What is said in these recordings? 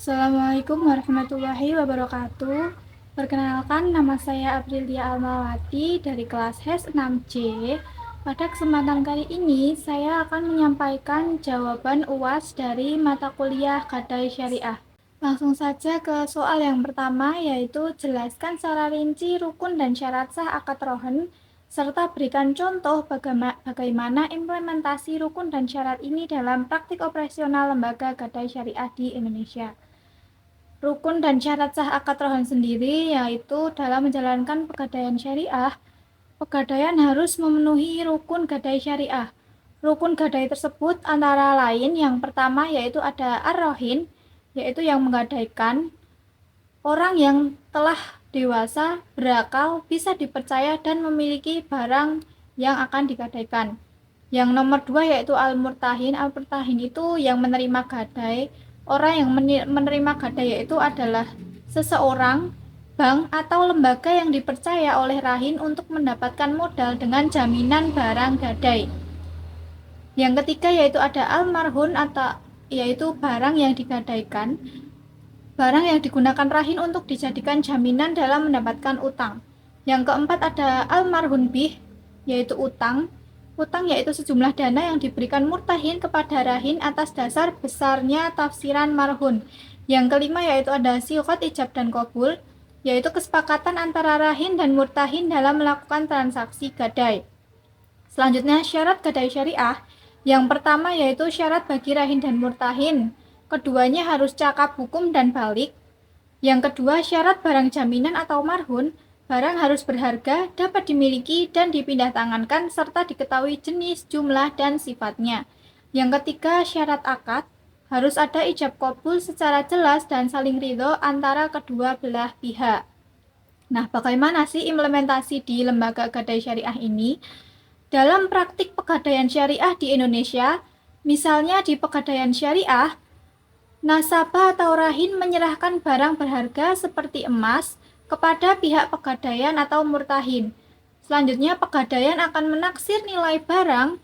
Assalamualaikum warahmatullahi wabarakatuh. Perkenalkan, nama saya Aprilia Almawati dari kelas HES 6C. Pada kesempatan kali ini, saya akan menyampaikan jawaban UAS dari mata kuliah Gadai Syariah. Langsung saja ke soal yang pertama, yaitu jelaskan secara rinci rukun dan syarat sah akad rohen, serta berikan contoh bagaimana implementasi rukun dan syarat ini dalam praktik operasional lembaga Gadai Syariah di Indonesia. Rukun dan syarat sah akad rohen sendiri yaitu dalam menjalankan pegadaian syariah, pegadaian harus memenuhi rukun gadai syariah. Rukun gadai tersebut antara lain yang pertama yaitu ada ar-rohin, yaitu yang menggadaikan orang yang telah dewasa, berakal, bisa dipercaya dan memiliki barang yang akan digadaikan. Yang nomor 2 yaitu al-murtahin. Al-murtahin itu yang menerima gadai. Orang yang menerima gadai yaitu adalah seseorang, bank, atau lembaga yang dipercaya oleh rahin untuk mendapatkan modal dengan jaminan barang gadai. Yang ketiga yaitu ada al-marhun, atau yaitu barang yang digadaikan. Barang yang digunakan rahin untuk dijadikan jaminan dalam mendapatkan utang. Yang keempat ada al-marhun bih, yaitu utang. Utang yaitu sejumlah dana yang diberikan murtahin kepada rahin atas dasar besarnya tafsiran marhun. Yang kelima yaitu ada siqat ijab dan qabul, yaitu kesepakatan antara rahin dan murtahin dalam melakukan transaksi gadai. Selanjutnya syarat gadai syariah. Yang pertama yaitu syarat bagi rahin dan murtahin. Keduanya harus cakap hukum dan balik. Yang kedua syarat barang jaminan atau marhun. Barang harus berharga, dapat dimiliki dan dipindah tangankan serta diketahui jenis, jumlah, dan sifatnya. Yang ketiga syarat akad. Harus ada ijab qabul secara jelas dan saling ridho antara kedua belah pihak. Nah, bagaimana sih implementasi di lembaga gadai syariah ini? Dalam praktik pegadaian syariah di Indonesia, misalnya di pegadaian syariah, nasabah atau rahin menyerahkan barang berharga seperti emas kepada pihak pegadaian atau murtahin. Selanjutnya pegadaian akan menaksir nilai barang,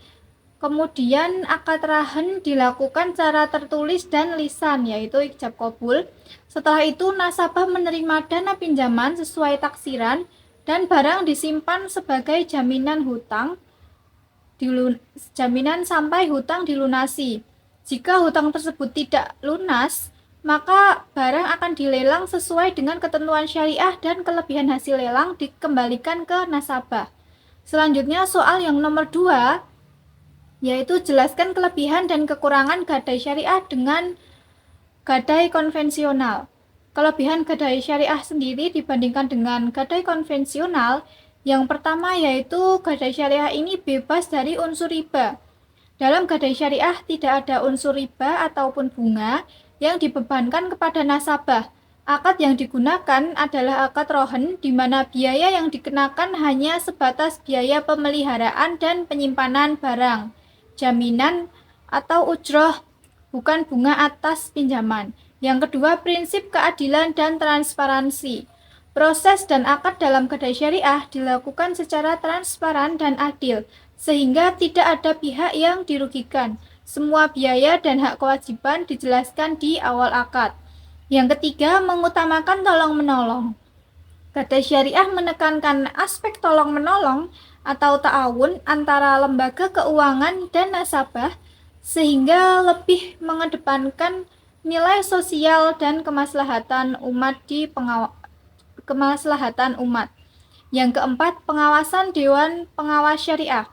kemudian akad rahen dilakukan secara tertulis dan lisan, yaitu ijab qabul. Setelah itu nasabah menerima dana pinjaman sesuai taksiran dan barang disimpan sebagai jaminan sampai hutang dilunasi. Jika hutang tersebut tidak lunas, maka barang akan dilelang sesuai dengan ketentuan syariah dan kelebihan hasil lelang dikembalikan ke nasabah. Selanjutnya soal yang nomor 2, yaitu jelaskan kelebihan dan kekurangan gadai syariah dengan gadai konvensional. Kelebihan gadai syariah sendiri dibandingkan dengan gadai konvensional, yang pertama yaitu gadai syariah ini bebas dari unsur riba. Dalam gadai syariah tidak ada unsur riba ataupun bunga yang dibebankan kepada nasabah. Akad yang digunakan adalah akad rohen, di mana biaya yang dikenakan hanya sebatas biaya pemeliharaan dan penyimpanan barang, jaminan atau ujroh, bukan bunga atas pinjaman. Yang kedua, prinsip keadilan dan transparansi. Proses dan akad dalam gadai syariah dilakukan secara transparan dan adil, sehingga tidak ada pihak yang dirugikan. Semua biaya dan hak kewajiban dijelaskan di awal akad. Yang ketiga, mengutamakan tolong-menolong. Gadai syariah menekankan aspek tolong-menolong atau ta'awun antara lembaga keuangan dan nasabah, sehingga lebih mengedepankan nilai sosial dan kemaslahatan umat. Yang keempat, pengawasan Dewan Pengawas Syariah.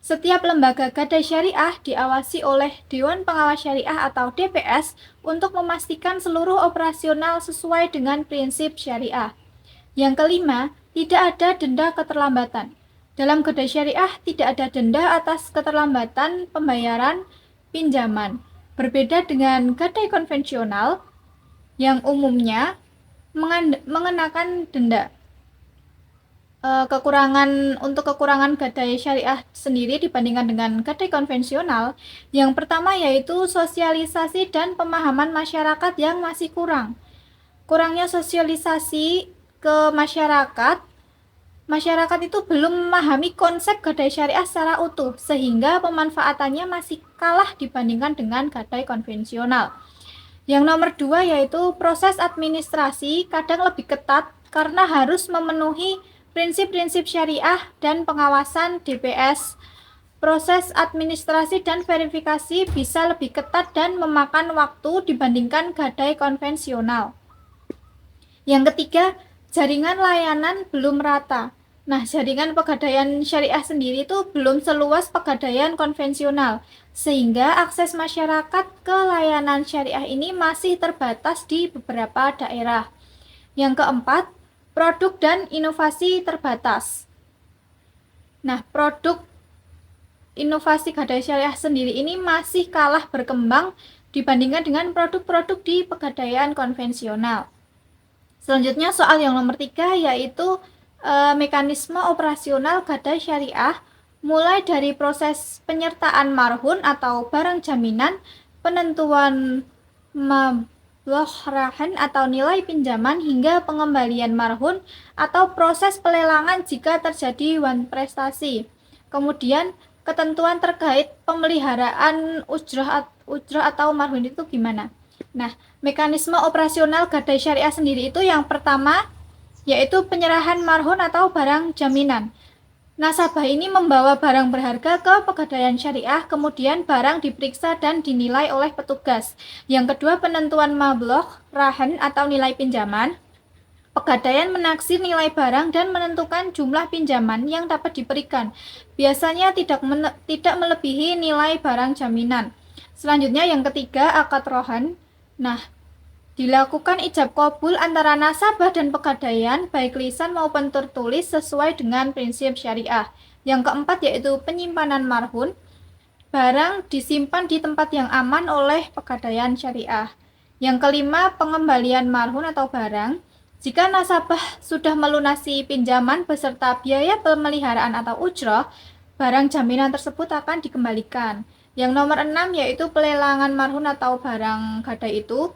Setiap lembaga gadai syariah diawasi oleh Dewan Pengawas Syariah atau DPS untuk memastikan seluruh operasional sesuai dengan prinsip syariah. Yang kelima, tidak ada denda keterlambatan. Dalam gadai syariah tidak ada denda atas keterlambatan pembayaran pinjaman. Berbeda dengan gadai konvensional yang umumnya mengenakan denda. Kekurangan gadai syariah sendiri dibandingkan dengan gadai konvensional, yang pertama yaitu sosialisasi dan pemahaman masyarakat yang masih kurang. Kurangnya sosialisasi ke masyarakat itu belum memahami konsep gadai syariah secara utuh, sehingga pemanfaatannya masih kalah dibandingkan dengan gadai konvensional. Yang nomor 2 yaitu proses administrasi kadang lebih ketat karena harus memenuhi prinsip-prinsip syariah dan pengawasan DPS. Proses administrasi dan verifikasi bisa lebih ketat dan memakan waktu dibandingkan gadai konvensional. Yang ketiga, jaringan layanan belum rata. Nah, jaringan pegadaian syariah sendiri itu belum seluas pegadaian konvensional, sehingga akses masyarakat ke layanan syariah ini masih terbatas di beberapa daerah. Yang keempat, produk dan inovasi terbatas. Nah, produk inovasi gadai syariah sendiri ini masih kalah berkembang dibandingkan dengan produk-produk di pegadaian konvensional. Selanjutnya soal yang nomor 3 yaitu mekanisme operasional gadai syariah mulai dari proses penyertaan marhun atau barang jaminan, penentuan mabloh rahan atau nilai pinjaman hingga pengembalian marhun atau proses pelelangan jika terjadi wan prestasi. Kemudian ketentuan terkait pemeliharaan ujrah atau marhun itu gimana? Nah, mekanisme operasional gadai syariah sendiri itu yang pertama yaitu penyerahan marhun atau barang jaminan. Nasabah ini membawa barang berharga ke pegadaian syariah, kemudian barang diperiksa dan dinilai oleh petugas. Yang kedua, penentuan mabloh rahan atau nilai pinjaman. Pegadaian menaksir nilai barang dan menentukan jumlah pinjaman yang dapat diberikan. Biasanya tidak melebihi nilai barang jaminan. Selanjutnya yang ketiga, akad rohan. Nah, dilakukan ijab kabul antara nasabah dan pegadaian baik lisan maupun tertulis sesuai dengan prinsip syariah. Yang keempat yaitu penyimpanan marhun. Barang disimpan di tempat yang aman oleh pegadaian syariah. Yang kelima, pengembalian marhun atau barang. Jika nasabah sudah melunasi pinjaman beserta biaya pemeliharaan atau ujrah, barang jaminan tersebut akan dikembalikan. Yang nomor 6 yaitu pelelangan marhun atau barang gadai itu.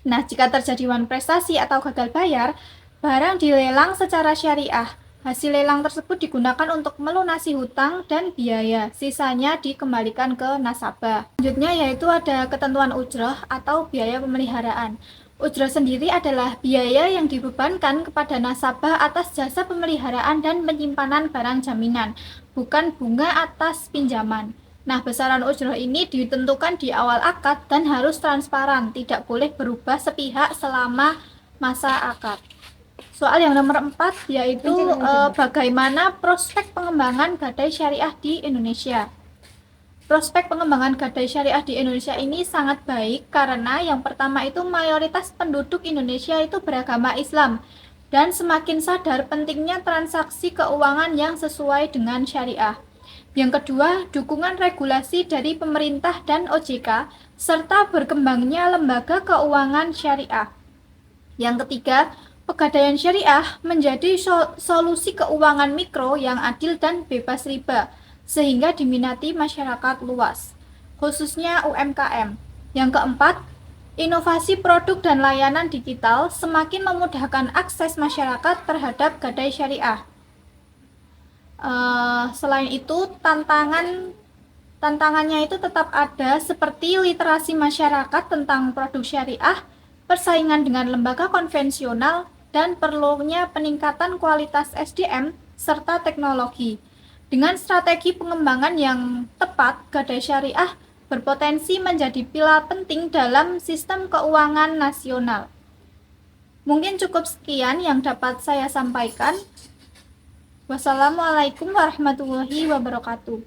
Nah, jika terjadi wan prestasi atau gagal bayar, barang dilelang secara syariah. Hasil lelang tersebut digunakan untuk melunasi hutang dan biaya. Sisanya dikembalikan ke nasabah. Selanjutnya yaitu ada ketentuan ujrah atau biaya pemeliharaan. Ujrah sendiri adalah biaya yang dibebankan kepada nasabah atas jasa pemeliharaan dan penyimpanan barang jaminan, bukan bunga atas pinjaman. Nah, besaran ujrah ini ditentukan di awal akad dan harus transparan, tidak boleh berubah sepihak selama masa akad. Soal yang nomor 4 yaitu bagaimana prospek pengembangan gadai syariah di Indonesia. Prospek pengembangan gadai syariah di Indonesia ini sangat baik karena yang pertama itu mayoritas penduduk Indonesia itu beragama Islam dan semakin sadar pentingnya transaksi keuangan yang sesuai dengan syariah. Yang kedua, dukungan regulasi dari pemerintah dan OJK, serta berkembangnya lembaga keuangan syariah. Yang ketiga, pegadaian syariah menjadi solusi keuangan mikro yang adil dan bebas riba, sehingga diminati masyarakat luas, khususnya UMKM. Yang keempat, inovasi produk dan layanan digital semakin memudahkan akses masyarakat terhadap gadai syariah. Selain itu tantangannya itu tetap ada seperti literasi masyarakat tentang produk syariah, persaingan dengan lembaga konvensional, dan perlunya peningkatan kualitas SDM serta teknologi. Dengan strategi pengembangan yang tepat, gadai syariah berpotensi menjadi pilar penting dalam sistem keuangan nasional. Mungkin cukup sekian yang dapat saya sampaikan. Wassalamualaikum warahmatullahi wabarakatuh.